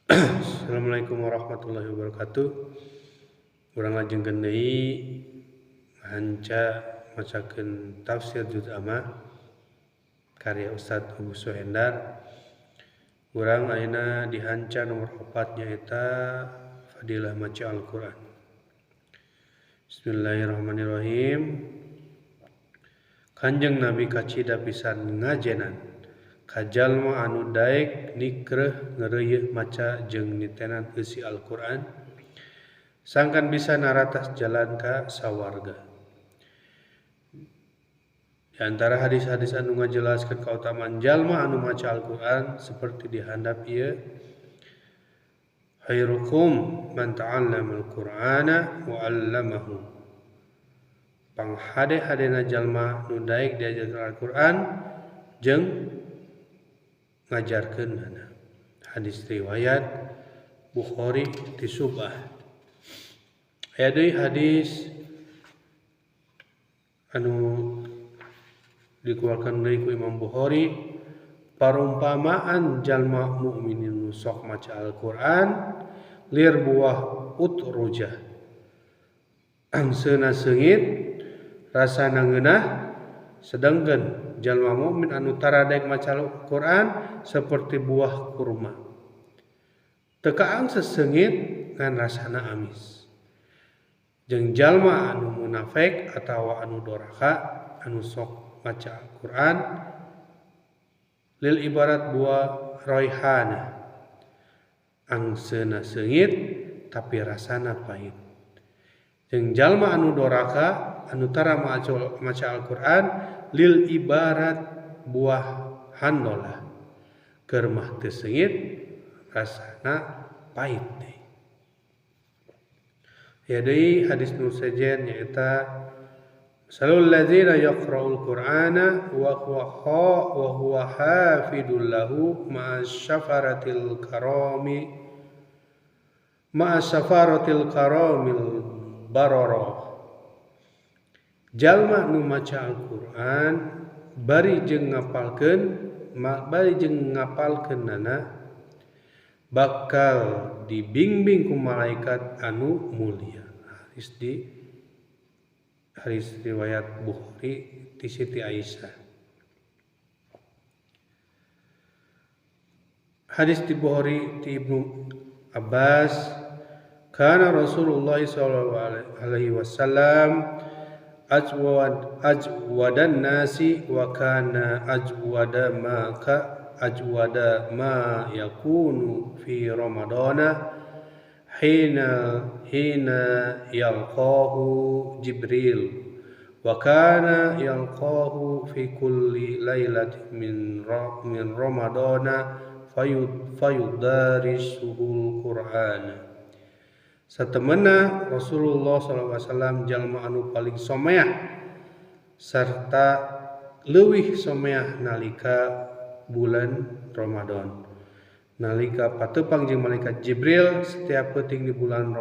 Assalamualaikum warahmatullahi wabarakatuh. Urang lajengkeun deui nganca macakeun tafsir juz amma karya Ustadz Abu Suhendar. Urang ayeuna di hanca nomor 4 nyaeta Fadilah Maca Al-Qur'an. Bismillahirrahmanirrahim. Kanjeng Nabi kacida pisan ngajenan ka jalma anu daek nikreh ngeureuy maca jeung nitenan isi Al-Qur'an sangkan bisa naratas jalan ka sawarga. Di antara hadis-hadis anu ngajelaskeun kautamaan jalma anu maca Al-Qur'an seperti di handap ieu khairukum man ta'allama al-Qur'ana wa 'allamahu. Panghade-hadena jalma nu daek diajarkeun Al-Qur'an jeung ngajarkeunana. Hadis riwayat Bukhari ti Subah. Aya deui hadis anu dikeluarkan deui ku Imam Bukhari, parumpamaan jalma mukminin nu sok maca Al-Qur'an lir buah utrujah. Angseuna seungit, rasana ngeunah, sedengkeun jalma mukmin anu tara daek maca Al-Qur'an seperti buah kurma. Teu kaang seseungit ngan rasana amis. Jeung jalma anu munafik atawa anu doraka anu sok maca Al-Qur'an lil ibarat buah raihana. Angseuna seungit tapi rasana pahit. Jeung jalma anu doraka anu tara maca Al-Qur'an lil ibarat buah handolah. Keur mah teu seungit rasana pahit deui. Ya deui hadis nu sejen nyaeta salul ladzina yaqra'ul qur'ana wa huwa hafidul lahu ma'asyafaratil karamil barara. Jalma nu maca Al-Qur'an bari jeung ngapalkeunana bakal dibimbing ku malaikat anu mulia. Hadis riwayat Bukhari ti Siti Aisyah. Hadis di Bukhari ti Ibnu Abbas, kana Rasulullah sallallahu alaihi wasallam ajwadan nasi wa kana ajwada ma yakunu fi ramadana hina yalqahu Jibril wa kana yalqahu fi kulli lailatin min ramadana fayudarisuhul Qur'ana. Satemena Rasulullah SAW jalma anu paling someah serta leuwih someah nalika bulan Ramadan. Nalika patepang jeung malaikat Jibril setiap peuting di bulan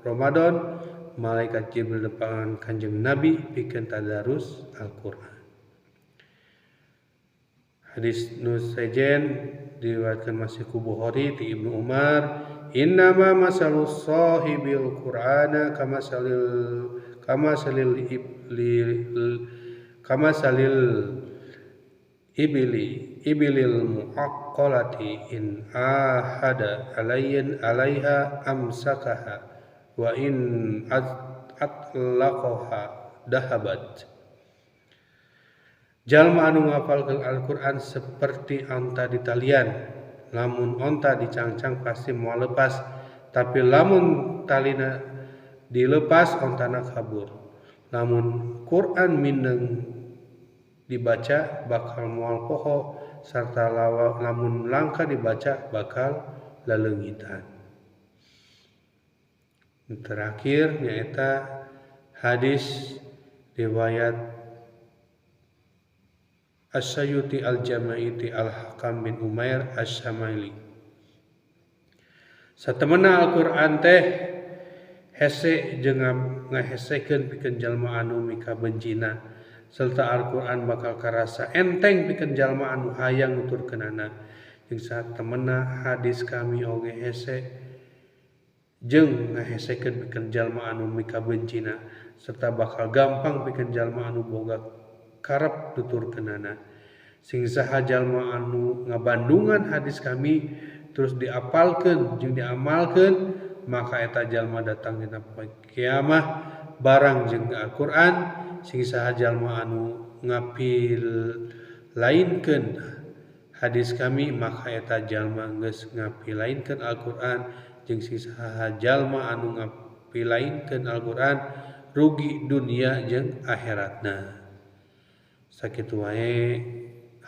Ramadan, malaikat Jibril depangan Kanjeng Nabi pikeun tadarus Al-Qur'an. Hadis nu sejen diriwayatkeun masih ku Bukhari ti Ibnu Umar, innama masalus sahibil Qur'ana kamasalil ibilil muaqqalati in ahada alaiha amsakaha wa in atlaqaha dahabat. Jalma anu ngapalkeun Al-Qur'an seperti onta di talian. Lamun onta dicangcang pasti moal lepas, tapi lamun talina dilepas ontana kabur. Lamun Qur'an mindeung dibaca bakal moal poho sarta lamun langka dibaca bakal laleungitan. Terakhir nyaeta hadis riwayat As-Sayyuti al-Jamaiti al-Hakam bin Umair As-Syamaili. Satemena Al-Qur'an teh hese jeung ngahesekeun pikeun jalma anu mika bencina serta Al-Qur'an bakal karasa enteng pikeun jalma anu hayang nuturkeunana. jeung satemena hadis kami oge hese jeung ngahesekeun pikeun jalma anu mika bencina serta bakal gampang pikeun jalma anu boga karep tuturkeunana. Sing saha jalma anu ngabandungan hadis kami terus diapalkeun jeung diamalkeun maka eta jalma datang dina poe kiamah barang jeung Al-Qur'an. Sing saha jalma anu ngapilainkeun hadis kami maka eta jalma geus ngapilainkeun Al-Qur'an jeung sing saha jalma anu ngapilainkeun Al-Qur'an rugi dunia jeung akhiratna. Sakitu wae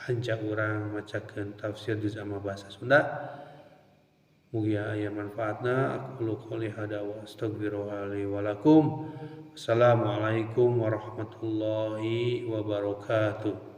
hanca urang macakeun tafsir juz amma basa Sunda. Mugi aya manfaatna. Aqulu qouli hada wa astaghfirullaha li wa lakum. Assalamualaikum warahmatullahi wabarakatuh.